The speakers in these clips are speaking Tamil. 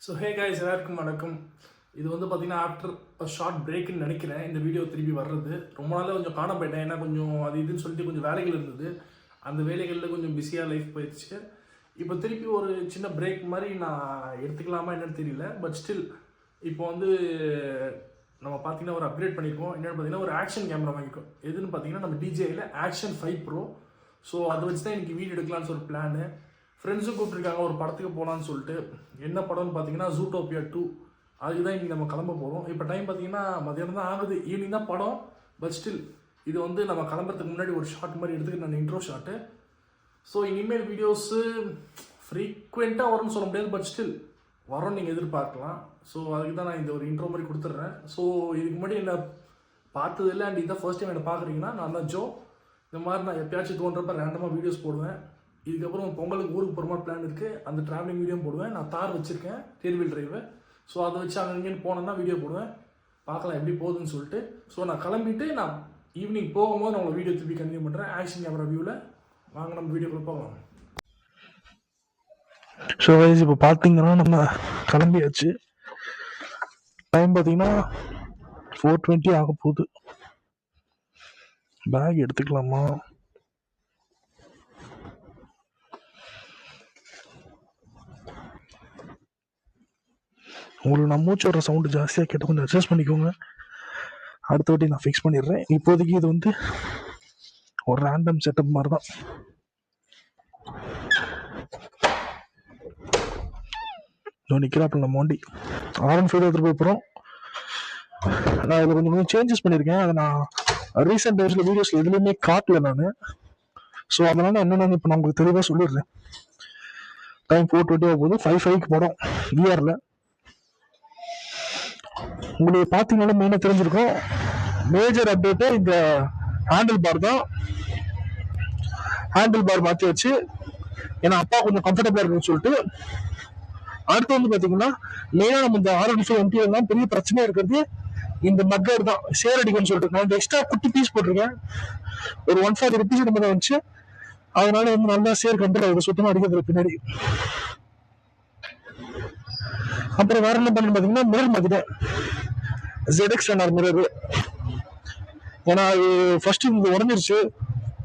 ஸோ ஹே கைஸ் எல்லாருக்கும் வணக்கம். இது வந்து பார்த்தீங்கன்னா ஆஃப்டர் ஷார்ட் பிரேக்குன்னு நினைக்கிறேன் இந்த வீடியோ திருப்பி வர்றது. ரொம்ப நாளாக கொஞ்சம் காண போயிட்டேன், ஏன்னா கொஞ்சம் அது இதுன்னு சொல்லிட்டு கொஞ்சம் வேலைகள் இருந்தது. அந்த வேலைகளில் கொஞ்சம் பிஸியாக லைஃப் போயிடுச்சு. இப்போ திருப்பி ஒரு சின்ன பிரேக் மாதிரி நான் எடுத்துக்கலாமா என்னன்னு தெரியல. பட் ஸ்டில் இப்போ வந்து நம்ம பார்த்தீங்கன்னா ஒரு அப்கிரேட் பண்ணியிருக்கோம். என்னென்னு பார்த்தீங்கன்னா ஒரு ஆக்ஷன் கேமரா வாங்கிக்கோம். எதுன்னு பார்த்தீங்கன்னா நம்ம டிஜேயில் ஆக்ஷன் 5 Pro. ஸோ அதை வச்சு தான் எனக்கு வீடியோ எடுக்கலான்னு ஒரு பிளானு. ஃப்ரெண்ட்ஸும் கூப்பிட்ருக்காங்க ஒரு படத்துக்கு போகலான்னு சொல்லிட்டு. என்ன படம்னு பார்த்தீங்கன்னா ஜூட்டோபியா 2. அதுக்கு தான் இன்றைக்கி நம்ம கிளம்ப போகிறோம். இப்போ டைம் பார்த்தீங்கன்னா மதியானம் தான் ஆகுது, ஈவினிங் தான் படம். பட் ஸ்டில் இது வந்து நம்ம கிளம்புறதுக்கு முன்னாடி ஒரு ஷார்ட் மாதிரி எடுத்துக்கிட்டு நான் இன்ட்ரோ ஷார்ட்டு. ஸோ இனிமேல் வீடியோஸு ஃப்ரீக்வெண்ட்டாக வரும்னு சொல்ல முடியாது, பட் ஸ்டில் வரோம், நீங்கள் எதிர்பார்க்கலாம். ஸோ அதுக்கு தான் நான் இந்த ஒரு இன்ட்ரோ மாதிரி கொடுத்துட்றேன். ஸோ இதுக்கு முன்னாடி என்னை பார்த்ததில்லை அண்ட் இதான் ஃபர்ஸ்ட் டைம் என்னை பார்க்குறீங்கன்னா நான் தான் ஜோ. இந்த மாதிரி நான் எப்பயாச்சும் தோன்றப்ப ரேண்டமாக வீடியோஸ் போடுவேன். இதுக்கப்புறம் பொங்கலுக்கு ஊருக்கு போகிற மாதிரி பிளான் இருக்குது. அந்த ட்ராவலிங் வீடியோ போடுவேன். நான் தார் வச்சுருக்கேன், டேர்வீல் டிரைவு. ஸோ அதை வச்சு அங்கேன்னு போனேன்னா வீடியோ போடுவேன். பார்க்கலாம் எப்படி போகுதுன்னு சொல்லிட்டு. ஸோ நான் கிளம்பிட்டு நான் ஈவினிங் போகும்போது நான் உங்களை வீடியோ திருப்பி கண்டினியூ பண்ணுறேன் ஆக்ஷன் கேமரா வியூவில். வாங்க நம்ம வீடியோக்குள்ள போகலாம். ஸோ வைஸ் இப்போ பார்த்தீங்கன்னா நம்ம கிளம்பியாச்சு. டைம் பார்த்தீங்கன்னா 4:20 ஆக போகுது. பேக் எடுத்துக்கலாமா? உங்களுக்கு நான் மூச்சு வர சவுண்டு ஜாஸ்தியாக கேட்டு கொஞ்சம் அட்ஜஸ்ட் பண்ணிக்கோங்க. அடுத்த வாட்டி நான் ஃபிக்ஸ் பண்ணிடுறேன். இப்போதைக்கு இது வந்து ஒரு ரேண்டம் செட்டப் மாதிரி தான். நிற்கிறாப்பில் நம்ம வண்டி R15 எடுத்துகிட்டு போய் போகிறோம். நான் இதில் கொஞ்சம் சேஞ்சஸ் பண்ணியிருக்கேன். அதை நான் ரீசெண்ட் டேஸில் வீடியோஸில் எதுலேயுமே காட்டல நான். ஸோ அதனால் என்னென்னு இப்போ நான் உங்களுக்கு தெளிவாக சொல்லிடுறேன். டைம் 4:20 ஆக போகுது. 5:05 படம் விஆரில். உங்களுக்கு பார்த்தீங்கன்னா மெயினாக தெரிஞ்சிருக்கும், மேஜர் அப்டேட்டு இந்த ஹேண்டில் பார் தான். ஹேண்டில் பார் மாற்றி வச்சு, ஏன்னா அப்பா கொஞ்சம் கம்ஃபர்டபுளாக இருக்குன்னு சொல்லிட்டு. அடுத்து வந்து பார்த்தீங்கன்னா மெயினாக நம்ம இந்த R15 MT தான் பெரிய பிரச்சனையாக இருக்கிறது இந்த மக்கர் தான், சேர் அடிக்கும்னு சொல்லிட்டு. நான் இந்த எக்ஸ்ட்ரா குட்டி பீஸ் போட்டிருக்கேன், ஒரு 140 rupees நம்ம தான் வந்துச்சு. அதனால வந்து நல்லா சேர் கண்ட்ரோல் ஆகுது, சுத்தமாக அடிக்கிறது பின்னாடி. அப்புறம் வேற என்ன பண்ணு பார்த்தீங்கன்னா மிரர் மாத்திட்டேன், ZX மிரர். ஏன்னா அது ஃபர்ஸ்ட் இது உடஞ்சி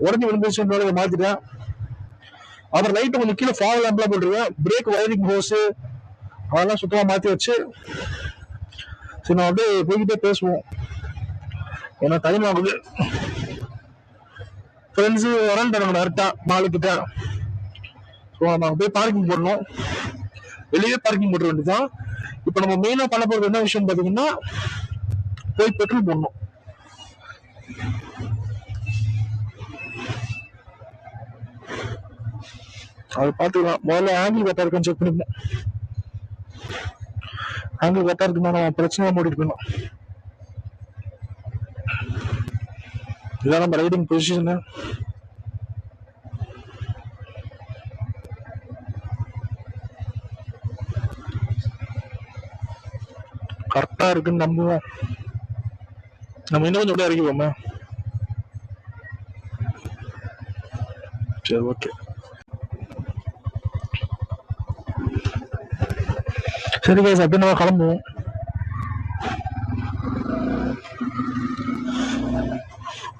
விழுந்துருச்சுன்றத மாத்திட்டேன். அப்புறம் லைட்டு கொஞ்சம் கீழே ஃபால் லேம்ப்லாம் போட்டுருக்கேன். பிரேக் வயரிங் ஹோஸு அதெல்லாம் சுத்தமாக மாற்றி வச்சு சரி நான் அப்படியே போய்கிட்டே பேசுவோம், ஏன்னா டைம் ஆகுது. ஃப்ரெண்ட்ஸு வரேன்ட்டாங்க டேரெக்டாக மாலுக்கிட்ட. ஸோ நம்ம போய் பார்க்கிங் போடணும், வெளியே பார்க்கிங் போட வேண்டியதான். இப்போ நம்ம மெயினாக பண்ண போகிறது என்ன விஷயம் பார்த்தீங்கன்னா போய் பெட்ரோல் போடணும். அது பார்த்துக்கலாம். முதல்ல ஆங்கிள் கரெக்டாக இருக்கான்னு செக் பண்ணிக்கணும். ஆங்கிள் கரெக்டாக இருக்குன்னா நம்ம பிரச்சனையாக மூடிட்டு போயிடணும். இதான் நம்ம ரைடிங் பொசிஷனு. கரெக்டாக இருக்குன்னு நம்புவோம். நம்ம இன்னும் கொஞ்சம் அப்படியே இறக்கிப்போமே. சரி ஓகே. சரி கைஸ், அப்படியே நம்ம கிளம்புவோம்.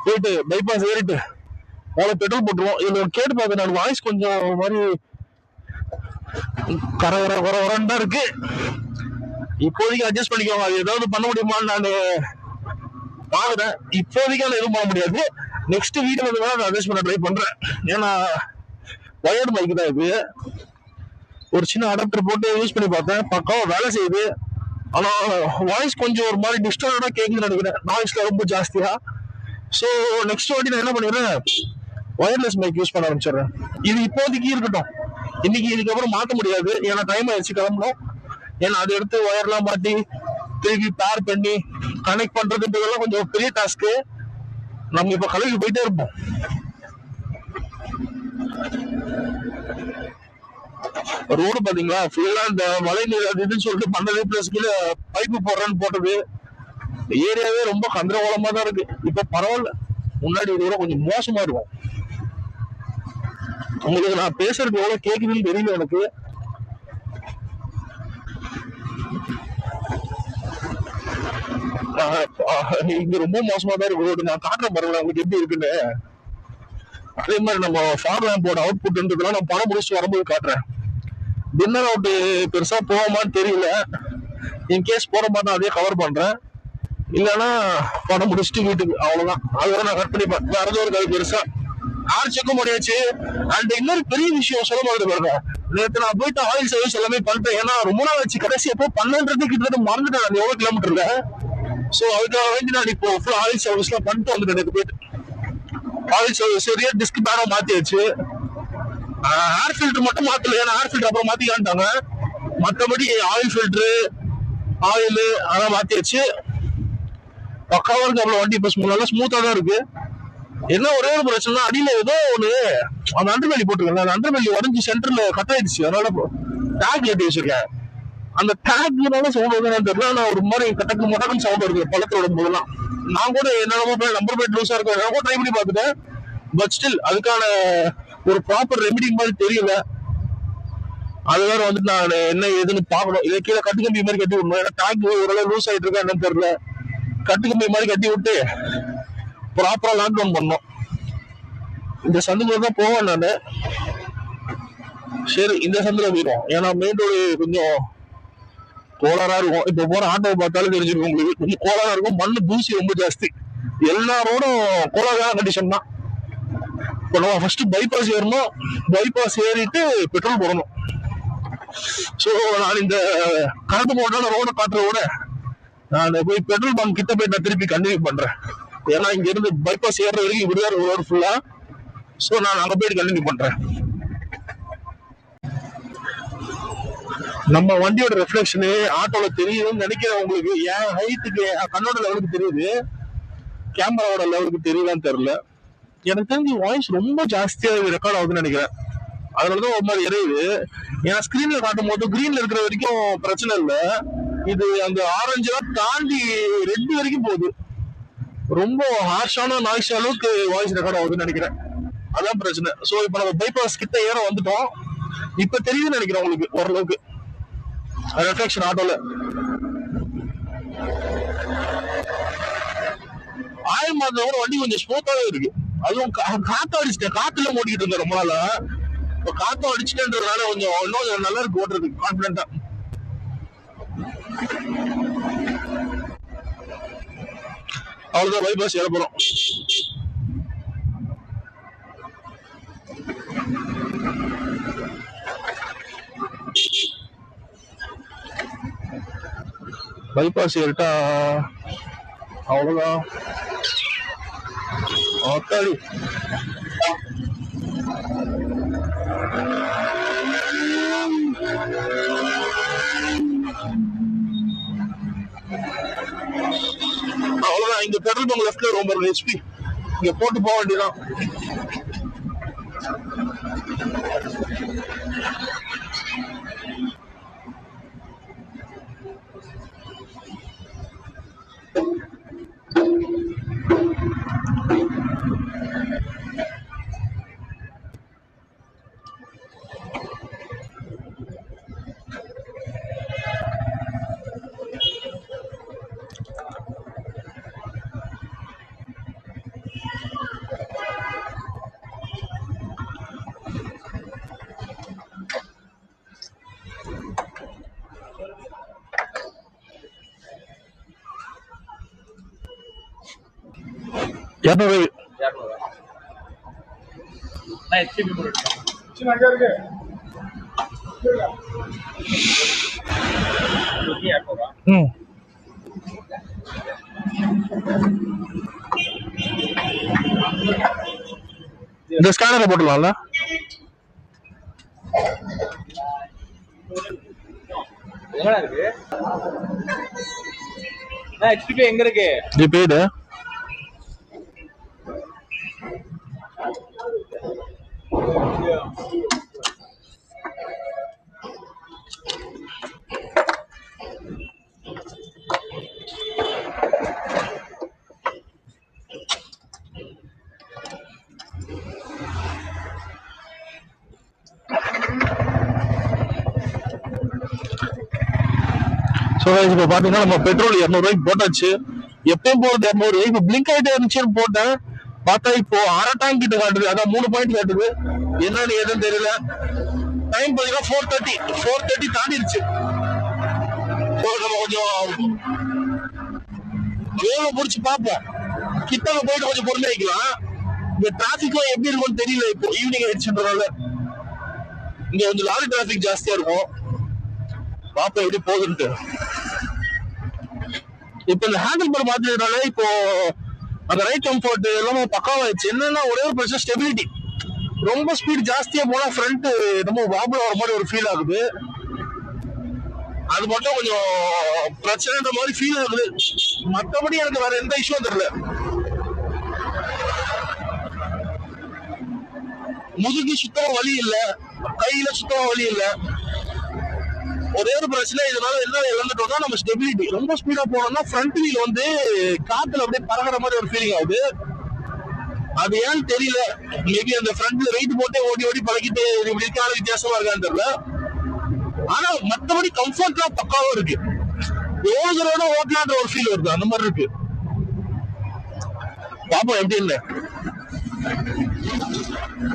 போயிட்டு பைபாஸ் ஏறிட்டு அவ்வளோ பெட்ரோல் போட்டுருவோம். இதில் கேட்டு பார்த்தேன், நான் வாய்ஸ் கொஞ்சம் மாதிரி வரன்னு தான் இருக்கு. இப்போதைக்கு அட்ஜஸ்ட் பண்ணிக்கோங்க. அது ஏதாவது பண்ண முடியுமான்னு நான் பாக்குறேன். இப்போதைக்கு அதை எதுவும் பண்ண முடியாது. நெக்ஸ்ட் வீடியோ வந்து நான் அட்ஜஸ்ட் பண்ண ட்ரை பண்றேன். ஏன்னா வயர்டு மைக் தான் இது. ஒரு சின்ன அடாப்டர் போட்டு யூஸ் பண்ணி பார்த்தேன், பக்காவா வேலை செய்யுது. ஆனா வாய்ஸ் கொஞ்சம் ஒரு மாதிரி டிஸ்டர்பா கேட்குதுன்னு நினைக்கிறேன், நாய்ஸ்ல ரொம்ப ஜாஸ்தியா. ஸோ நெக்ஸ்ட் வாட்டி நான் என்ன பண்ணிடுறேன், வயர்லெஸ் மைக் யூஸ் பண்ண ஆரம்பிச்சிடுறேன். இது இப்போதைக்கு இருக்கட்டும், இன்னைக்கு இதுக்கப்புறம் மாற்ற முடியாது, ஏன்னா டைம் ஆயிடுச்சு கிளம்பணும். ஏன்னா அதை எடுத்து ஒயர்லாம் மாட்டி திருப்பி பேர் பண்ணி கனெக்ட் பண்றதுன்றதெல்லாம் கொஞ்சம் பெரிய டாஸ்க்கு. நம்ம இப்ப கலைக்கு போயிட்டே இருப்போம். ரோடு பாத்தீங்களா, ஃபுல்லா இந்த மழை நீர் அது இதுன்னு சொல்லிட்டு பண்ணது, பிளஸ் கீழே பைப்பு போடுறேன்னு போட்டது. ஏரியாவே ரொம்ப கந்தரகோலமா தான் இருக்கு. இப்ப பரவாயில்ல, முன்னாடி இதோட கொஞ்சம் மோசமா இருக்கும். உங்களுக்கு நான் பேசுறது எவ்வளவு கேக்குதுன்னு தெரியல எனக்கு. இங்க ரொம்ப மோசமா தான் இருக்கு ரோடு. நான் காட்டுறேன் பாருங்களேன் உங்களுக்கு எப்படி இருக்குன்னு. அதே மாதிரி நம்ம ஃபார் லேம்போட அவுட் புட்ன்றதுலாம் நான் படம் முடிச்சுட்டு வரும்போது காட்டுறேன். டின்னர் அவுட் பெருசா போவோமான்னு தெரியல. இன்கேஸ் போற மாதிரி அதே கவர் பண்றேன். இல்லைன்னா படம் முடிச்சுட்டு வீட்டுக்கு அவ்வளவுதான். அதுவரை நான் கட் பண்ணிப்பேன். வேற ஏதோ ஒரு கதை பெருசா ஆர் செக்கும் முடியாச்சு. அண்ட் இன்னொரு பெரிய விஷயம் சொல்ல மாதிரி பாருங்க, நேற்று நான் போயிட்டு ஆயில் சர்வீஸ் எல்லாமே பண்ணிட்டேன். ஏன்னா ரொம்ப நாள் வச்சு கடைசி எப்போ 12 கிட்டத்தட்ட மறந்துட்டேன் நான் எவ்வளவு கிலோமீட்டர்ல. ஸோ அதுக்காக வேண்டி நான் இப்போ ஃபுல் ஆயில் சர்வீஸ்லாம் பண்ணிட்டு வந்துட்டேன். எனக்கு போயிட்டு ஆயில் சர்வீஸ் ரியர் டிஸ்க் பேனும் மாத்தியாச்சு. ஏர் ஃபில்டர் மட்டும் மாத்தல, ஏன்னா ஏர் ஃபில்டர் அப்புறம் மாத்திக்கான்ட்டாங்க. மற்றபடி ஆயில் ஃபில்டரு ஆயில் அதெல்லாம் மாத்தியாச்சு. பக்காவா இருக்கு. அவ்வளவு வண்டி இப்போ நல்லா ஸ்மூத்தா தான் இருக்கு. என்ன ஒரே ஒரு பிரச்சனை, அடியில ஏதோ ஒண்ணு அந்த அண்டர்பெல்லி போட்டுருக்கேன். அந்த அண்டர்பெல்லி உடஞ்சி சென்டர்ல கட் ஆயிடுச்சு. அதனால டேக் ஏற்றி வச்சிருக்கேன். அந்த டேக்னால சவுண்ட் வருதுன்னு தெரியல. நான் ஒரு மாதிரி கட்டக்கு முடக்கம் சவுண்ட் வருது பழத்தோட போதெல்லாம். நான் கூட என்னென்னமோ நம்பர் பிளேட் லூஸா இருக்கும் என்னமோ ட்ரை பண்ணி பார்த்துட்டேன். பட் ஸ்டில் அதுக்கான ஒரு ப்ராப்பர் ரெமிடி மாதிரி தெரியல. அது வேற வந்துட்டு நான் என்ன ஏதுன்னு பாக்கணும். இதை கீழே கட்டு கம்பி மாதிரி கட்டி விடணும். ஏன்னா டேக் ஓரளவு லூஸ் ஆயிட்டு இருக்கா என்னன்னு தெரியல. கட்டு கம்பி மாதிரி கட்டி விட்டு ப்ராப்பரா லாக் டவுன் பண்ணோம். இந்த சந்துக்குள்ள தான் போவேன் நானு. சரி இந்த சந்துல போயிடும். ஏன்னா மெயின் ரோடு கொஞ்சம் கோளாரா இருக்கும். இப்ப போற ஆட்டோவை பார்த்தாலும் தெரிஞ்சிருக்கும் உங்களுக்கு. கொஞ்சம் கோளாரா இருக்கும். மண்ணு தூசி ரொம்ப ஜாஸ்தி. எல்லா ரோடும் கோளாறான கண்டிஷன் தான். இப்போ நம்ம ஃபர்ஸ்ட் பைபாஸ் ஏறணும். பைபாஸ் ஏறிட்டு பெட்ரோல் போடணும். ஸோ நான் இந்த கரண்ட் போட்டான ரோட காட்டுற விட நான் போய் பெட்ரோல் பங்க் கிட்ட போய் நான் திருப்பி கண்டினியூ பண்றேன். ஏன்னா இங்க இருந்து பைபாஸ் ஏற வரைக்கும் இப்படிதான் ரோடு ஃபுல்லா. ஸோ நான் அங்க போயிட்டு கண்டினியூ பண்றேன். நம்ம வண்டியோட ரெஃப்ளெக்ஷனு ஆட்டோல தெரியுதுன்னு நினைக்கிறேன் உங்களுக்கு. என் ஹைட்டுக்கு கண்ணோட லெவலுக்கு தெரியுது, கேமராவோட லெவலுக்கு தெரியலான்னு தெரியல. எனக்கு தெரிஞ்சு வாய்ஸ் ரொம்ப ஜாஸ்தியா ரெக்கார்ட் ஆகுதுன்னு நினைக்கிறேன். அதனாலதான் ஒரு மாதிரி எரியுது. என் ஸ்கிரீன்ல காட்டும் போது கிரீன்ல இருக்கிற வரைக்கும் பிரச்சனை இல்லை. இது அந்த ஆரஞ்சுலாம் தாண்டி ரெட் வரைக்கும் போகுது. ரொம்ப ஹார்ஷான நாய்ஸ் அளவுக்கு வாய்ஸ் ரெக்கார்ட் ஆகுதுன்னு நினைக்கிறேன். அதான் பிரச்சனை. ஸோ இப்போ நம்ம பைபாஸ் கிட்ட ஏற வந்துட்டோம். இப்ப தெரியுதுன்னு நினைக்கிறேன் உங்களுக்கு ஓரளவுக்கு ரெஃப்ளெக்ஷன் ஆட்டோல. ஆயில் மாத்திர வண்டி கொஞ்சம் ஸ்மூத்தாவே இருக்கு. அதுவும் காத்து அடிச்சுட்டேன். காத்துல ஓட்டிக்கிட்டு இருந்தேன் ரொம்ப நாளா. இப்ப காத்தும் அடிச்சுட்டேன்றதுனால கொஞ்சம் இன்னும் நல்லா இருக்கு ஓட்டுறதுக்கு கான்பிடண்டா. அவ்வளவுதான் பைபாஸ் ஏற போறோம். பைபாஸ் ஏறிட்டா அவ்வளவுதான். அத்தாடி அவ்வளவுதான். இங்க பெட்ரோல் பங்க் லெஃப்ட்ல ரொம்ப ஹெச்பி. இங்க போட்டு போக வேண்டியதான். இந்த ஸ்கேனரை போட்டுடலாம்ல. எங்க இருக்கு ஜிபேடு ஸோ இப்போ பாத்தீங்கன்னா நம்ம பெட்ரோல் 200 போட்டாச்சு. எப்பயும் போறது 200. இப்போ பிளிங்க் ஆகிட்டே இருந்துச்சுன்னு போட்டேன். பார்த்தா இப்போ 1/2 டேங்க் கிட்ட காட்டுது. அதான் 3 பாயிண்ட் காட்டுது. என்னன்னு எதுன்னு தெரியல. டைம் பாத்தீங்கன்னா 4:30 தாண்டிடுச்சு. நம்ம கொஞ்சம் வேலை முடிச்சு பார்ப்போம். கிட்டக்க போயிட்டு கொஞ்சம் பொறுமை வைக்கலாம். இந்த டிராபிக்லாம் எப்படி இருக்கும்னு தெரியல. இப்போ ஈவினிங் ஆயிடுச்சுன்றதால இங்க கொஞ்சம் லாரி டிராபிக் ஜாஸ்தியா இருக்கும். பாப்பா எப்படி போகுதுன்ட்டு. இப்ப இந்த ஹேண்டில் பார் மாத்தினால இப்போ அந்த ரைட் கம்ஃபர்ட் எல்லாமே பக்காவாயிடுச்சு. என்னன்னா ஒரே ஒரு பிரச்சனை, ஸ்டெபிலிட்டி. ரொம்ப ஸ்பீட் ஜாஸ்தியா போனா ஃப்ரண்ட் ரொம்ப வாபிள் ஆகிற மாதிரி ஒரு ஃபீல் ஆகுது. அது மட்டும் கொஞ்சம் பிரச்சனைன்ற மாதிரி ஃபீல் ஆகுது. மற்றபடி எனக்கு வேற எந்த இஷ்யூவும் தெரியல. முதுகு சுத்தமா வலி இல்ல, கையில சுத்தமா வலி இல்ல. ஒரே ஒரு பிரச்சனை, இதனால என்ன இழந்துட்டோம்னா நம்ம ஸ்டெபிலிட்டி. ரொம்ப ஸ்பீடா போனோம்னா ஃப்ரண்ட் வீல் வந்து காத்துல அப்படியே பறகுற மாதிரி ஒரு ஃபீலிங் ஆகுது. அது ஏன்னு தெரியல. மேபி அந்த ஃப்ரண்ட்ல வெயிட் போட்டே ஓடி ஓடி பழகிட்டு இப்படி இருக்கான வித்தியாசமா இருக்கான்னு தெரியல. ஆனா மற்றபடி கம்ஃபர்ட்லாம் பக்காவும் இருக்கு. ஓடுறோட ஓட்டலான்ற ஒரு ஃபீல் வருது. அந்த மாதிரி இருக்கு. பாப்போம் எப்படி இல்லை.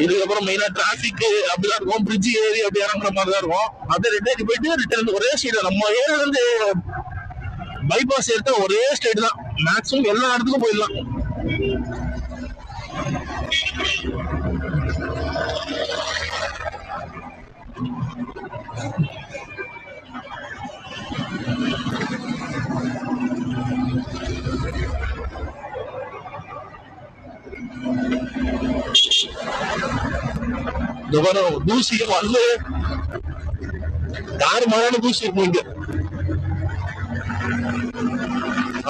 இதுக்கப்புறம் மெயினா டிராபிக் அப்படிதான் இருக்கும். பிரிட்ஜ் ஏறி அப்படி இறங்குற மாதிரி தான் இருக்கும். அதை ரிட்டர்ன் போயிட்டு ரிட்டர்ன் ஒரே ஸ்ட்ரைட். நம்ம ஏரியா இருந்து பைபாஸ் எடுத்தா ஒரே ஸ்ட்ரைட் தான். மேக்ஸிமம் எல்லா இடத்துக்கும் போயிடலாம். தூசி வந்து தாறுமாறான தூசி இருக்கும் இங்க.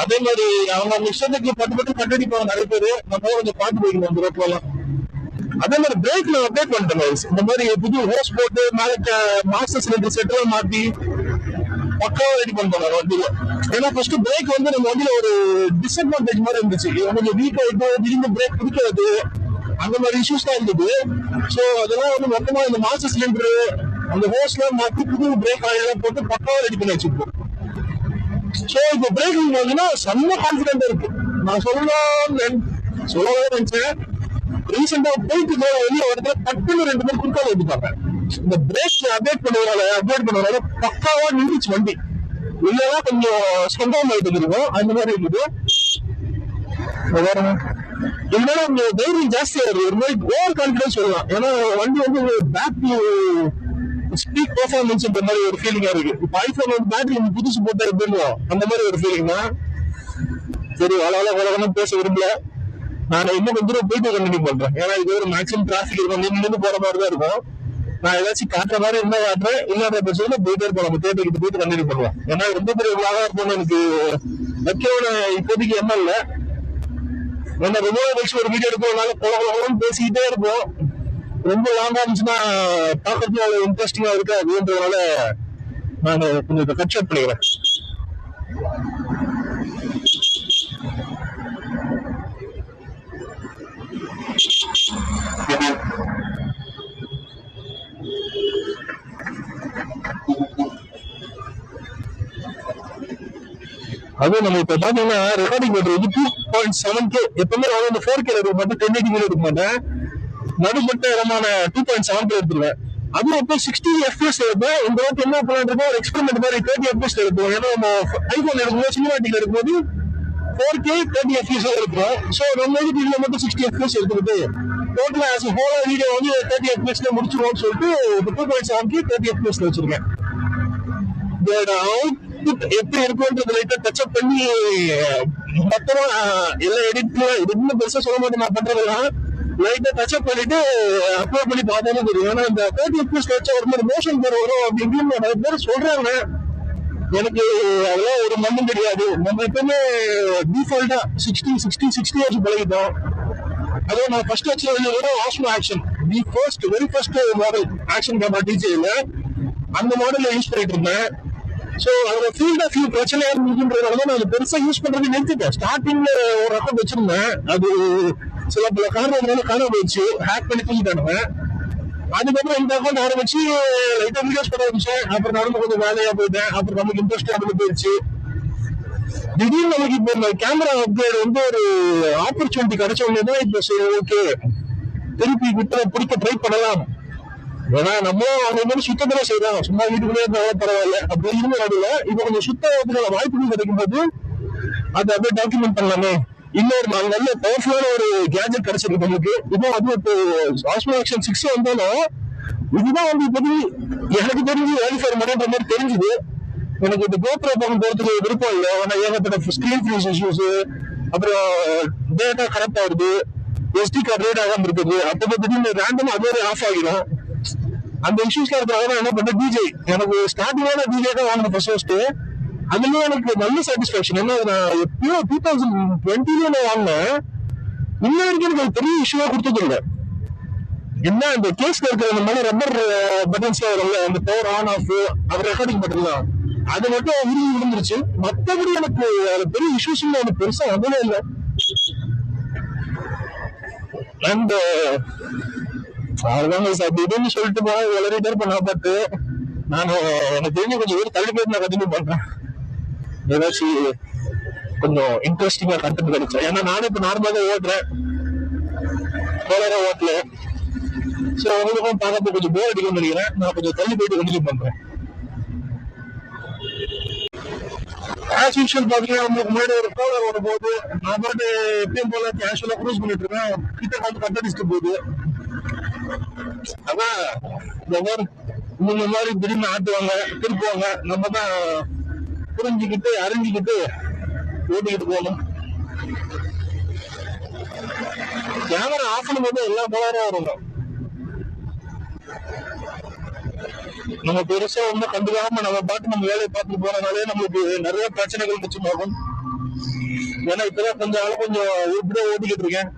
அதே மாதிரி அவங்க இஷ்டத்துக்கு பட்டு கட்டடிப்பாங்க நிறைய பேரு. நம்ம கொஞ்சம் பார்த்து போய்க்கணும் அந்த ரோட்ல எல்லாம். அதே மாதிரி பிரேக்ல அப்டேட் பண்ணிட்டேன். இந்த மாதிரி புது ஹோஸ் போட்டு மேல மாஸ்டர் சிலிண்டர் செட் எல்லாம் மாத்தி பக்காவா ரெடி பண்ணிட்டாங்க வண்டியில. ஏன்னா ஃபர்ஸ்ட் பிரேக் வந்து நம்ம வண்டியில ஒரு டிஸ்அட்வான்டேஜ் மாதிரி இருந்துச்சு. கொஞ்சம் வீக் ஆயிட்டு திடீர்னு பிரேக் பிடிக்காது, அந்த மாதிரி இஷ்யூஸ் தான் இருந்தது. ஸோ அதெல்லாம் வந்து மொத்தமா இந்த மாஸ்டர் சிலிண்டர் அந்த ஹோஸ்லாம் மாற்றி புது பிரேக் ஆயிலாம் போட்டு பக்காவா ரெடி பண்ணி வச்சிருக்கோம். ஸோ இப்போ பிரேக்கிங் பார்த்தீங்கன்னா செம்ம கான்ஃபிடென்டா இருக்கு. நான் சொல்லவே நினைச்சேன். ரீசெண்டா போயிட்டு வெளியே இடத்துல பட்டுன்னு 2 பேர் குறுக்கால வந்துட்டாங்க. இந்த பிரேக் அப்டேட் பண்ணதுனால பக்காவா நின்றுச்சு வண்டி. இல்லைன்னா கொஞ்சம் ஸ்கெண்டாம் ஆயிட்டு இருக்கும். அந்த மாதிரி இருக்குது. இதனால உங்க தைரியம் ஜாஸ்தியா இருக்கு. ஒரு மாதிரி ஓவர் கான்பிடன்ஸ் சொல்லலாம். ஏன்னா வண்டி வந்து பேக் டு ஸ்பீக் பெர்ஃபார்மன்ஸ் மாதிரி ஒரு ஃபீலிங்கா இருக்கு. இப்போ ஐபோன் வந்து பேட்டரி புதுசு போட்டா எப்படின்னு அந்த மாதிரி ஒரு ஃபீலிங் தான். சரி வளவள பேச விரும்பல. நான் இன்னும் கொஞ்சம் தூரம் போயிட்டு கண்டினியூ பண்றேன். ஏன்னா இது ஒரு மேக்ஸிமம் டிராபிக் இருக்கும். நின்று போற மாதிரி தான் இருக்கும். நான் ஏதாச்சும் காட்டுற மாதிரி இருந்தா காட்டுறேன். இல்லாத பிரச்சனை போயிட்டே இருப்போம். நம்ம தேட்டருக்கு போயிட்டு கண்டினியூ பண்ணுவோம். ஏன்னா ரொம்ப பெரிய விழாவா இருக்கும்னு எனக்கு வைக்கிறோட இப்போதைக்கு என்ன இல்லை. நம்ம ரொம்ப வச்சு ஒரு வீடியோ எடுக்கிறதுனால குளம் பேசிக்கிட்டே இருப்போம். ரொம்ப லாங்கா இருந்துச்சுன்னா பார்க்கறதுக்கு அவ்வளவு இன்ட்ரெஸ்டிங்கா இருக்கு. அப்படின்றதுனால நான் கொஞ்சம் இதை கட் ஷாட் பண்ணிக்கிறேன். அது நம்ம இப்ப பாத்தீங்கன்னா ரெக்கார்டிங் பண்றது வந்து 2.7K. எப்பவுமே வந்து 4K எடுக்க மாட்டேன், 1080 எடுக்க மாட்டேன். நடுமட்ட இடமான 2.7K எடுத்துருவேன். அது எப்போ 60 FPS எடுப்பேன். இந்த வாட்டி என்ன பண்ணிருக்கோம், ஒரு எக்ஸ்பெரிமெண்ட் மாதிரி 30 FPS எடுப்போம். ஏன்னா நம்ம ஐபோன் எடுக்கும்போது சினிமாட்டிக் எடுக்கும்போது 4K 30 FPS எடுக்கிறோம். ஸோ நம்ம இதுல மட்டும் 60 FPS எடுத்துக்கிட்டு டோட்டலா ஹோலா வீடியோ வந்து 30 FPS முடிச்சிருவோம்னு சொல்லிட்டு 2.7K 30 FPS வச்சிருக்கேன். எப்படி இருக்கும்ன்றது லைட்டா டச்சப் பண்ணி மொத்தமா எல்லாம் எடிட்னு பெருசா சொல்ல மாட்டேன். நான் பண்றதெல்லாம் லைட்டா டச்சப் பண்ணிட்டு அப்லோட் பண்ணி பார்த்தாலும் தெரியும். ஏன்னா இந்த 30 FPS வச்சா ஒரு மாதிரி மோஷன் பேர் வரும் அப்படின்னு நிறைய பேர் சொல்றாங்க. எனக்கு அதெல்லாம் ஒரு மண்ணும் தெரியாது. நம்ம எப்பவுமே டிஃபால்ட்டா 60 வச்சு பழகிட்டோம். அதுவும் நான் ஃபர்ஸ்ட் வச்சு Osmo action very first model action camera டிஜேல அந்த மாடல்ல யூஸ் பண்ணிட்டு இருந்தேன். ஸோ அதோட ஃபீல்ட் ஆஃப் வியூ பிரச்சனையா இருந்துன்றதுனால நான் பெருசா யூஸ் பண்றது நிறுத்திட்டேன். ஸ்டார்டிங்ல ஒரு ரெக்கார்ட் வச்சிருந்தேன். அது சில பல காரணங்களால காண போயிடுச்சு. ஹேக் பண்ணி தூக்கிட்டானுங்க. அதுக்கப்புறம் இந்த அக்கௌண்ட் ஆரம்பிச்சு லைட்டா வீடியோஸ் பண்ண ஆரம்பிச்சேன். அப்புறம் நடந்து கொஞ்சம் வேலையா போயிட்டேன். அப்புறம் நமக்கு இன்ட்ரெஸ்ட் அதுல போயிடுச்சு. திடீர்னு நமக்கு இப்ப இந்த கேமரா அப்கிரேட் வந்து ஒரு ஆப்பர்ச்சுனிட்டி கிடைச்ச உடனே தான் இப்ப சரி ஓகே திருப்பி விட்டு பிடிக்க ட்ரை பண்ணலாம். ஏன்னா நம்மளும் அந்த மாதிரி சுத்தத்துல செய்யறோம், சும்மா வீட்டுக்குள்ளே இருந்தாலும் பரவாயில்ல அப்படி இருந்து நடுவில் இப்ப கொஞ்சம் சுத்தத்துக்கான வாய்ப்புகள் கிடைக்கும் போது அதை அப்படியே டாக்குமெண்ட் பண்ணலாமே. இன்னொரு நல்ல பவர்ஃபுல்லான ஒரு கேஜெட் கிடைச்சிருக்கு நமக்கு. இப்போ அது இப்போ ஆஸ்மோ ஆக்ஷன் 6 வந்தாலும் இதுதான் வந்து இப்போதைக்கு எனக்கு தெரிஞ்சு வேலிஃபேர் மணின்ற மாதிரி தெரிஞ்சுது. எனக்கு இந்த கோப்ரோ பக்கம் போறதுக்கு விருப்பம் இல்லை. ஏன்னா ஏகப்பட்ட ஸ்கிரீன் ஃப்ரீஸ் இஷ்யூஸ், அப்புறம் டேட்டா கரெக்ட் ஆகுது, எஸ்டி கார்டு ரேட் ஆகாம இருக்குது, அப்போ திடீர்னு ரேண்டம் அதுவே ஆஃப் ஆகிடும். அந்த இஷ்யூஸ்ல இருக்கிறவங்க என்ன பண்ண டிஜே எனக்கு ஸ்டார்டிங்கான டிஜே தான் வாங்கின ஃபர்ஸ்ட். அதுலயும் எனக்கு நல்ல சாட்டிஸ்பாக்சன். ஏன்னா நான் எப்பயோ 2020 நான் வாங்கினேன். இன்ன வரைக்கும் எனக்கு பெரிய இஷ்யூவா கொடுத்தது இல்லை. என்ன அந்த கேஸ்ல இருக்கிற அந்த மாதிரி ரப்பர் பட்டன்ஸ் வரும்ல, அந்த பவர் ஆன் ஆஃப் அது ரெக்கார்டிங் பட்டன் தான், அது மட்டும் உருவி விழுந்துருச்சு. மற்றபடி எனக்கு பெரிய இஷ்யூஸ் எனக்கு பெருசா வந்ததே இல்லை. அண்ட் அதுதாங்க சார் இதுன்னு சொல்லிட்டு போனா வளரிட்டே பண்ண பார்த்து நான் எனக்கு தெரிஞ்சு கொஞ்சம் பேர் தள்ளி போயிட்டு நான் கண்டினியூ பண்றேன். ஏதாச்சும் கொஞ்சம் இன்ட்ரெஸ்டிங்கா கண்டென்ட் கிடைச்சேன். ஏன்னா நானும் இப்ப நார்மலா தான் ஓட்டுறேன், போலரா ஓட்டல. சோ அவங்களுக்கும் பார்க்கறது கொஞ்சம் போர் அடிக்கும்னு நினைக்கிறேன். நான் கொஞ்சம் தள்ளி போயிட்டு கண்டினியூ பண்றேன். ஆஸ் யூஷுவல் பாத்தீங்கன்னா உங்களுக்கு முன்னாடி ஒரு போலர் வரும் போது நான் பாட்டு எப்பயும் போல கேஷுவலா க்ரூஸ் பண்ணிட்டு இருக்கேன். கிட்ட வந்து கட்டடிச்சுட்டு போகுது. அதான் இந்த மாதிரி திடீர்னு ஆட்டுவாங்க திருப்புவாங்க. நம்ம தான் புரிஞ்சுக்கிட்டு அறிஞ்சிக்கிட்டு ஓட்டிக்கிட்டு போகணும். கேமரா ஆஃப் பண்ணும் போது எல்லா போலரும் வருங்க. நம்ம பெருசா ஒன்றும் கண்டுக்காம நம்ம பாட்டு நம்ம வேலையை பார்த்துட்டு போறதுனாலே நம்மளுக்கு நிறைய பிரச்சனைகள் மிச்சமாகும். ஏன்னா இப்பதான் கொஞ்சம் இப்படியே ஓட்டிக்கிட்டு இருக்கேன்.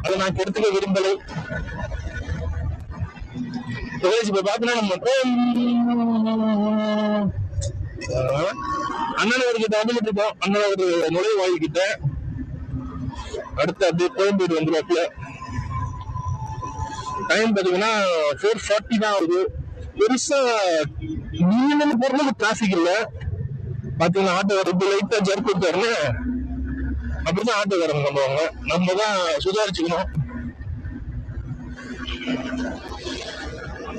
அதை நான் கெடுத்துக்க விரும்பலை. இப்ப பாத்தீங்கன்னா நம்ம அண்ணனவர்கிட்ட வந்துகிட்டு இருக்கோம். அண்ணனவர் நுழைவாயிக்கிட்ட அடுத்து அப்படியே கோயம்பேடு வந்துருவாப்புல. டைம் பாத்தீங்கன்னா 4:40 தான் ஆகுது. பெருசா நீங்க போறதுக்கு டிராபிக் இல்ல. பாத்தீங்கன்னா ஆட்டோக்காரர் லைட்டா ஜர்க் கொடுத்தாருன்னு அப்படிதான் ஆட்டோக்காரங்க பண்ணுவாங்க. நம்ம தான் சுதாரிச்சுக்கணும்.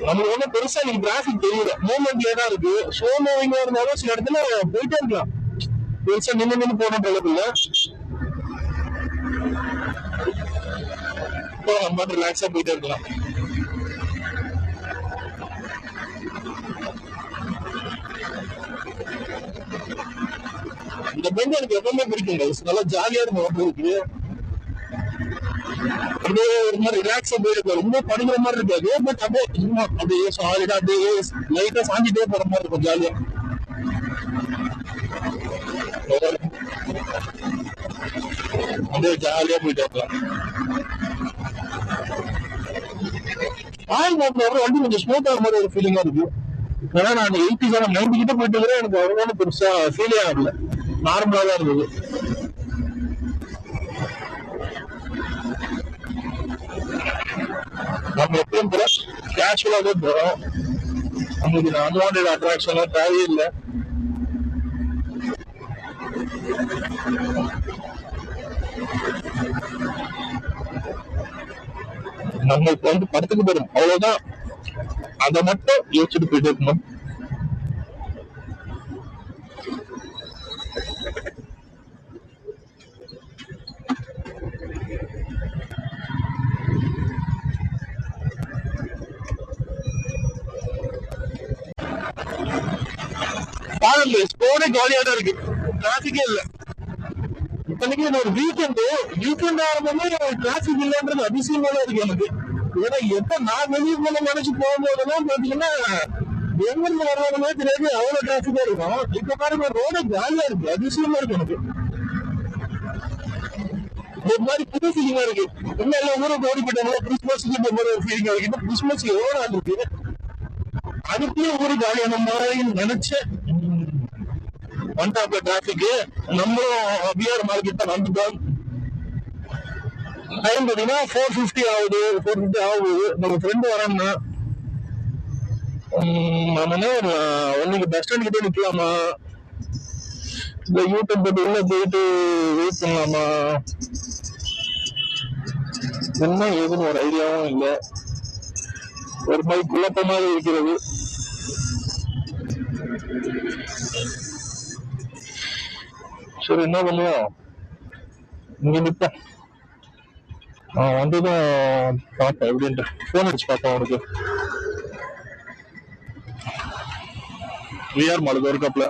நமக்கு ஒன்றும் பெருசா எனக்கு டிராபிக் தெரியல, மூவ்மெண்ட்ல தான் இருக்கு. ஷோ மூவிங்கா இருந்தாலும் சில இடத்துல போயிட்டே இருக்கலாம், பெருசா நின்று போகணுன்ற அளவுக்கு இல்ல. இப்போ நம்ம ரிலாக்ஸா போயிட்டே இருக்கலாம். இந்த பெண்ட் எனக்கு எப்பவுமே பிடிக்கும். நல்லா ஜாலியா இருக்கும் ஓட்டுறதுக்கு. அப்படியே ஒரு மாதிரி ரிலாக்ஸா போயிருக்கும். ரொம்ப படுகிற மாதிரி இருக்காது. பட் அப்படியே சாலிடா அப்படியே லைட்டா சாஞ்சிட்டே போற மாதிரி இருக்கும். ஜாலியா அப்படியே ஜாலியா போயிட்டு இருக்கலாம். ஆயில் மாட்டின அப்புறம் வண்டி கொஞ்சம் ஸ்மூத் ஆகிற மாதிரி ஒரு ஃபீலிங்கா இருக்கு. ஏன்னா நான் 90 கிட்ட போயிட்டு இருக்கிறேன். எனக்கு அவ்வளவு பெருசா ஃபீலே ஆகல, நார்மலா தான் இருந்தது. நம்ம எப்பயும் போல கேஷுவலாவே போறோம். நமக்கு அன்வான்டட் அட்ராக்ஷன் தேவையே இல்லை. நம்ம இப்ப வந்து படத்துக்கு போறோம், அவ்வளவுதான். அதை மட்டும் யோசிச்சுட்டு போயிட்டு இருக்கணும். ஸ்போர்டே ஜாலியா தான் இருக்கு, டிராபிக்கே இல்ல. இப்போதைக்கு ஒரு வீக்கெண்ட் ஆரம்பமே டிராபிக் இல்லைன்றது அதிசயமா தான் இருக்கு எனக்கு. ஏன்னா எப்ப நான் வெளியே போல நினைச்சு போகும்போதெல்லாம் பாத்தீங்கன்னா எங்கிருந்து வருவாங்கன்னே தெரியாது, அவ்வளவு டிராபிக்கா இருக்கும். இப்ப பாருங்க ரோட ஜாலியா இருக்கு, அதிசயமா இருக்கு எனக்கு. ஒரு மாதிரி புது ஃபீலிங்கா இருக்கு. இன்னும் எல்லாம் ஊருக்கு ஓடி போயிட்டாங்க. கிறிஸ்துமஸ்க்கு இந்த மாதிரி ஒரு ஃபீலிங்கா இருக்கு. இப்ப கிறிஸ்துமஸ் எவ்வளவு நாள் இருக்கு, அதுக்குள்ளே ஊரு ஜாலியான மாதிரி நினைச்சேன். ஒன் டாப்ல டிராபிக். நம்மளும் பிஆர் மார்க்கெட் தான் வந்துட்டோம். டைம் பாத்தீங்கன்னா 4:50 ஆகுது. 4:50 ஆகுது. நம்ம ஃப்ரெண்டு வரேன்னா நம்ம என்ன பண்ணலாம், ஒன்னைக்கு பஸ் ஸ்டாண்ட் கிட்டே நிக்கலாமா, இந்த யூடியூப் போட்டு உள்ள போயிட்டு வெயிட் பண்ணலாமா, என்ன ஏதுன்னு ஒரு ஐடியாவும் இல்லை. ஒரு மாதிரி குழப்பமாக இருக்கிறது. சரி என்ன பண்ணுவோம், இங்க நிப்பேன். வந்துதான் பார்ப்பேன் எப்படின்ட்டு. போன் அடிச்சு பார்ப்பேன் அவனுக்கு. விஆர் மாலுக்கு ஒரு கப்ல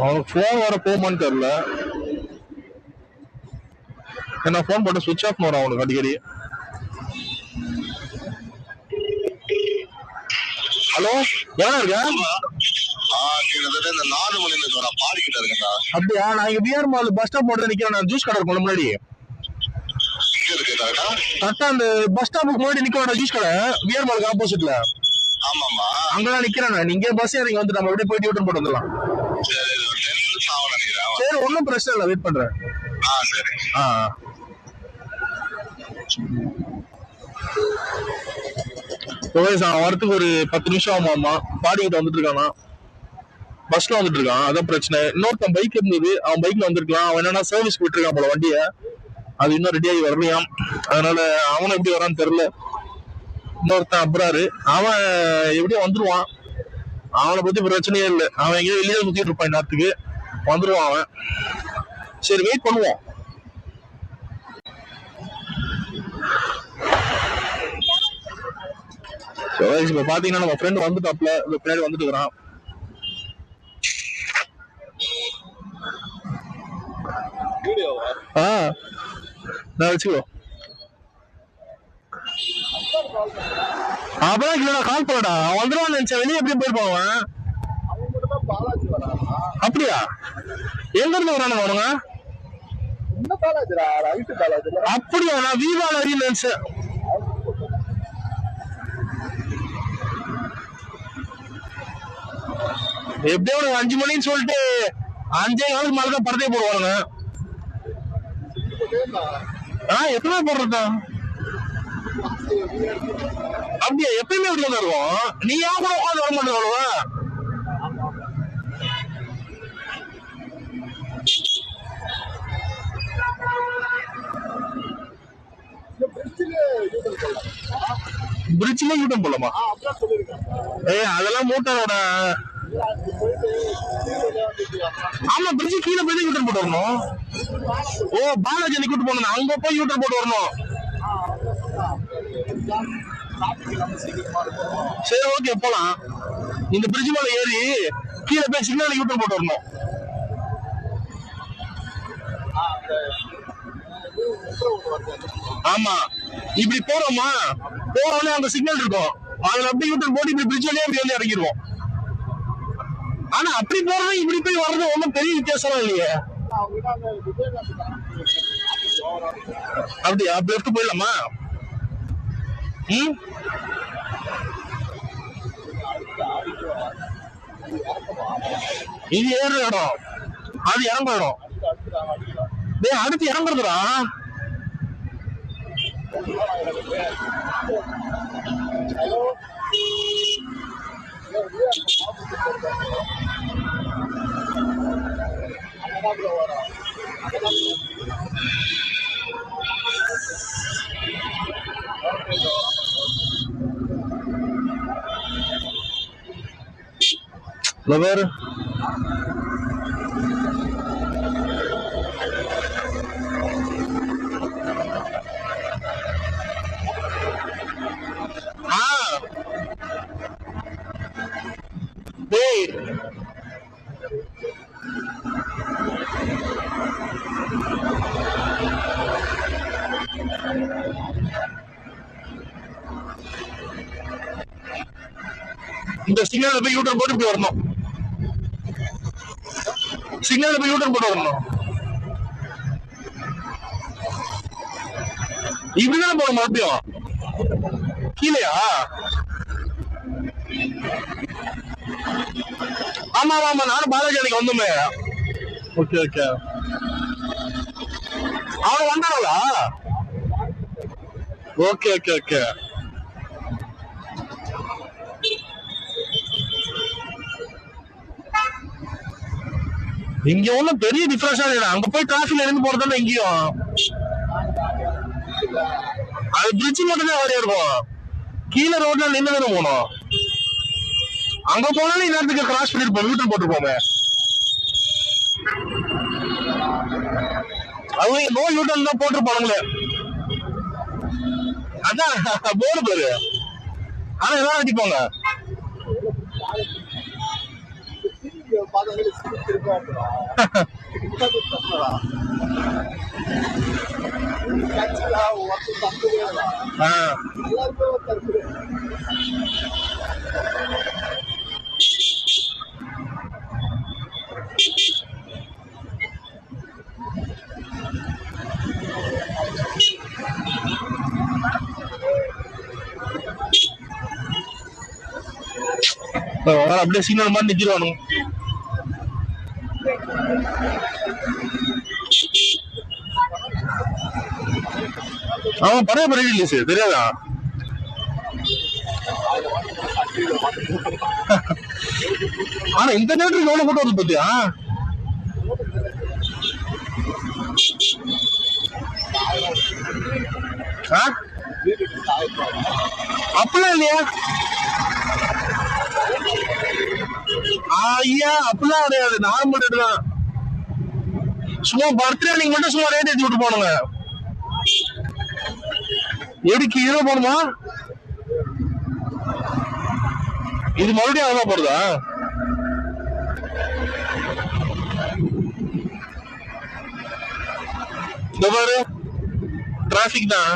அவனுக்கு போன் வர போமான்னு தெரியல. என்ன போன் போட்டு சுவிட்ச் ஆஃப் வரும் அவனுக்கு அடிக்கடி. ஹலோ, ஏன்னா இருக்க? அப்படியா? நான் இங்க பிஆர் மால் பஸ் ஸ்டாப் போட்டு நிக்கிறேன். நான் ஜூஸ் கடை இருக்கும் முன்னாடி. கரெக்டா அந்த பஸ் ஸ்டாப்புக்கு முன்னாடி நிக்க வேண்டாம், ஜூஸ் கடை பிஆர் மாலுக்கு ஆப்போசிட்ல. அங்கதான் நிக்கிறேன் நான். நீங்க பஸ் ஏறிங்க வந்து நம்ம அப்படியே போயிட்டு யூட்டன் போட்டு வந்துடலாம். சரி, ஒன்னும் பிரச்சனை இல்லை, வெயிட் பண்றேன். வரத்துக்கு ஒரு 10 நிமிஷம் ஆமாமா. பாடிக்கிட்ட வந்துட்டு இருக்கானா, பஸ்ல வந்துட்டு இருக்கான். அதான் பிரச்சனை. இன்னொருத்தன் பைக் இருந்தது, அவன் பைக்ல வந்திருக்கலாம். அவன் என்னன்னா சர்வீஸ் விட்டுருக்கான் போல வண்டிய. அது இன்னும் ரெடி ஆகி வரலையாம். அதனால அவனை எப்படி வரான்னு தெரியல. இன்னொருத்தன் அப்புறாரு, அவன் எப்படியும் வந்துருவான். அவனை பத்தி பிரச்சனையே இல்லை. அவன் எங்கேயோ வெளியே சுத்திட்டு இருப்பான், நேரத்துக்கு வந்துருவான் அவன். சரி, வெயிட் பண்ணுவோம். இப்ப பாத்தீங்கன்னா நம்ம ஃப்ரெண்ட் வந்துட்டாப்ல, பின்னாடி வந்துட்டு இருக்கிறான். நான் வச்சுக்கோ. அப்பதான் இல்லடா, கால் பண்ணடா. அவன் வந்துருவான்னு நினைச்சேன். வெளியே எப்படி போயிருப்பான் அவன்? அப்படியா? எங்க இருந்து வரானுங்க அவனுங்க? அப்படியா? நான் வீவால நினைச்சேன். எப்படியோ 5 மணின்னு சொல்லிட்டு 5 நாளுக்கு மேலதான் படத்தையே போடுவானுங்க. எத்தனை போடுறதா? அப்படியா? எப்பயுமே இப்படி தான் இருக்கும். நீ ஏன் கூட உட்காந்து வர மாட்டேங்க? பிரிட்ஜ்ல யூட்டன் போலாமா? அதெல்லாம் மோட்டாரோட. ஆமா, பிரிட்ஜ் கீழே போய் யூட்டன் போட்டு வரணும். ஓ, பாலாஜி கூட்டு போனோம், அங்க போய் யூட்டன் போட்டு வரணும். சரி, ஓகே, போலாம். இந்த பிரிட்ஜ் மேல ஏறி கீழே போய் சிக்னல் யூட்டன் போட்டு வரணும். ஆமா, இப்படி போறோமா, போறோம்னே அங்க சிக்னல் இருக்கும். அதுல அப்படியே யூட்டன் போட்டு இப்படி பிரிட்ஜ் வழியா இப்படி வந்து இறங்கிடுவோம். ஆனா அப்படி போறது இப்படி போய் வர்றது ஒன்றும் பெரிய வித்தியாசம் இல்லையே. அப்படியா? அப்படி எடுத்து போயிடலாமா? இது ஏற இடம், அது இறங்க இடம். அடுத்து இறங்குறதுடா. வேறு இந்த சிக்னல்ல போய் யூட்டன் போட்டு இப்படி வரணும். சிக்னல்ல போய் யூட்டன் போட்டு வரணும். இப்படிதான் போகணும். மறுபடியும் கீழேயா? ஆமா ஆமா நானும் பாலாஜி அன்னைக்கு வந்தோமே. Okay okay. அவன் வந்தாங்களா? Okay okay okay. இங்க ஒண்ணும் பெரிய டிஃபரன்ஸா இல்ல. அங்க போய் டிராபிக்ல இருந்து போறதால இங்கேயும் அது பிரிட்ஜ் மட்டும் தான் வரையா இருக்கும். கீழே ரோட்ல நின்று தானே போனோம். அங்க போனாலும் இந்நேரத்துக்கு கிராஸ் பண்ணிருப்போம், யூட்டன் போட்டுருப்போமே. அவங்க நோ யூட்டன் தான் போட்டுருப்பானுங்களே. அதான் போர்டு பேரு. ஆனா எல்லாரும் அடிப்பாங்க. அப்படியே சிக்னல் மாதிரி நிக்கிறானுங்க. அவன் பழைய பழைய ரிலீஸ் தெரியாதா? ஆனா இந்த நேரத்துக்கு எவ்வளவு போட்டோ வருது பத்தியா? அப்படிலாம் இல்லையா? ஐயா அப்படிலாம் கிடையாது, நார்மல் ரேட் தான். சும்மா பர்த்டே நீங்க மட்டும் சும்மா ரேட் ஏற்றி விட்டு போனுங்க. எதுக்கு ஹீரோ போடுமா? இது மறுபடியும் அதான் போடுதா? இந்த பாரு டிராபிக் தான்.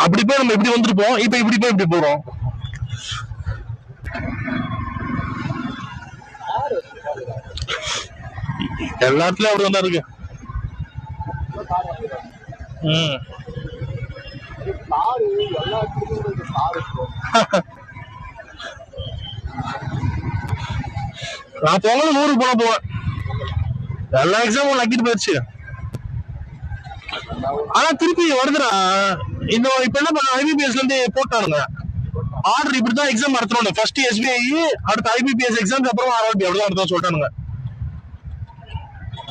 அப்படி போய் நம்ம இப்படி வந்துருப்போம், இப்ப இப்படி போய் இப்படி போறோம். எல்லாத்துலயும் அப்படி வந்தா இருக்கு. நான் போகணும் 100 போன போவேன். எல்லா எக்ஸாமும் லக்கிட்டு போயிடுச்சு. ஆனா திருப்பி வருதுடா. இன்னும் இப்ப என்ன பண்ண, ஐபிபிஎஸ்ல இருந்து போட்டானுங்க ஆர்டர். இப்படிதான் எக்ஸாம் நடத்தணும். ஃபர்ஸ்ட் எஸ்பிஐ, அடுத்த ஐபிபிஎஸ் எக்ஸாம், அப்புறம் ஆர்ஆர்பி அப்படிதான் நடத்தணும் சொல்லிட்டானுங்க.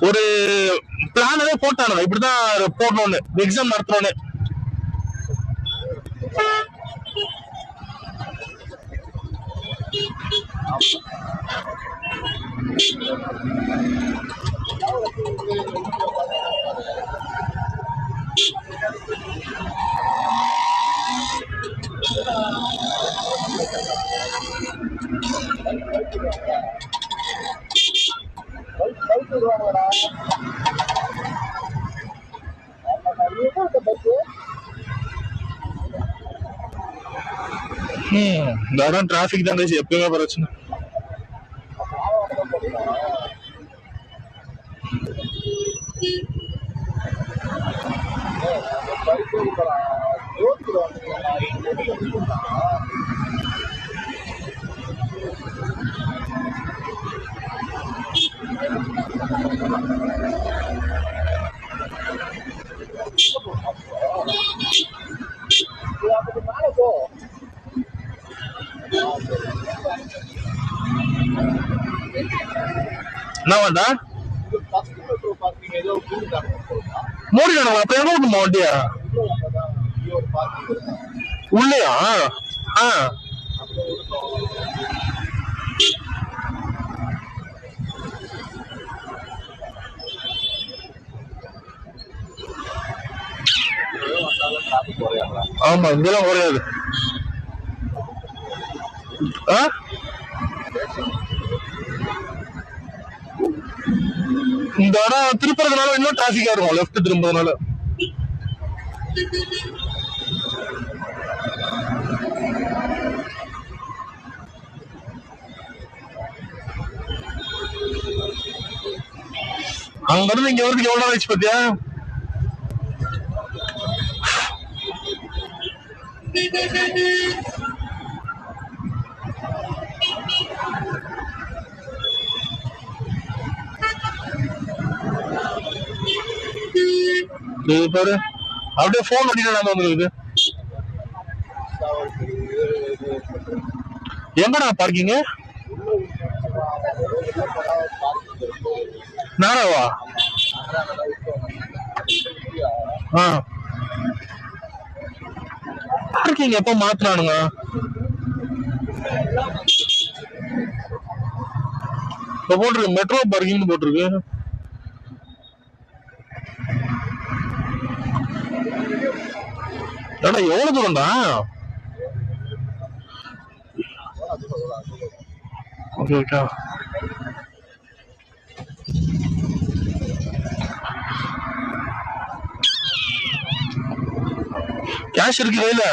ஒரு பிளானவே போட்டானுங்க, இப்படிதான் போடணும்னு எக்ஸாம் நடத்தணும்னு. இந்த இடம் டிராபிக் தான் எப்பயுமே பிரச்சனை. என்ன வேண்டா மூடிக்கணும். அப்ப எங்க இருக்குமா வண்டியா? உள்ளயா? ஆமா இங்கெல்லாம் குறையாது. இந்த இடம் திருப்பறதுனால இன்னும் டிராபிக்கா இருக்கும், லெஃப்ட் திரும்புறதுனால. அங்க இருந்து இங்க வரைக்கும் எவ்வளவு ஆச்சு பாத்தியா? இது பாரு அப்படியே போன் பண்ணிட்டு நம்ம வந்துருக்கு. எங்கடா பார்க்கிங்க? நாராவா? பார்க்கிங் எப்ப மாத்துறானுங்க? இப்ப போட்டிருக்கு மெட்ரோ பார்க்கிங் போட்டிருக்கு. ஏடா எவ்வளவு தூரம்டா? Okay okay. கேஷ் இருக்கு கையில?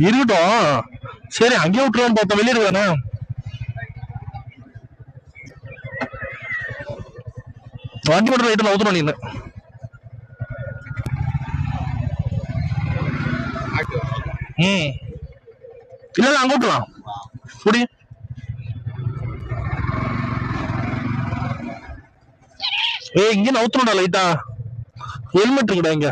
இருக்கட்டும். சரி அங்கேயே விட்டுருவான்னு பார்த்தா வெளியே இருக்கானே. வண்டி மட்டும் ரைட்டு நவுத்துறோம் நீங்க. இல்ல இல்ல அங்க விட்டுலாம் புடி. இங்க நவுத்துறோம்டா லைட்டா. ஹெல்மெட் இருக்குடா இங்க.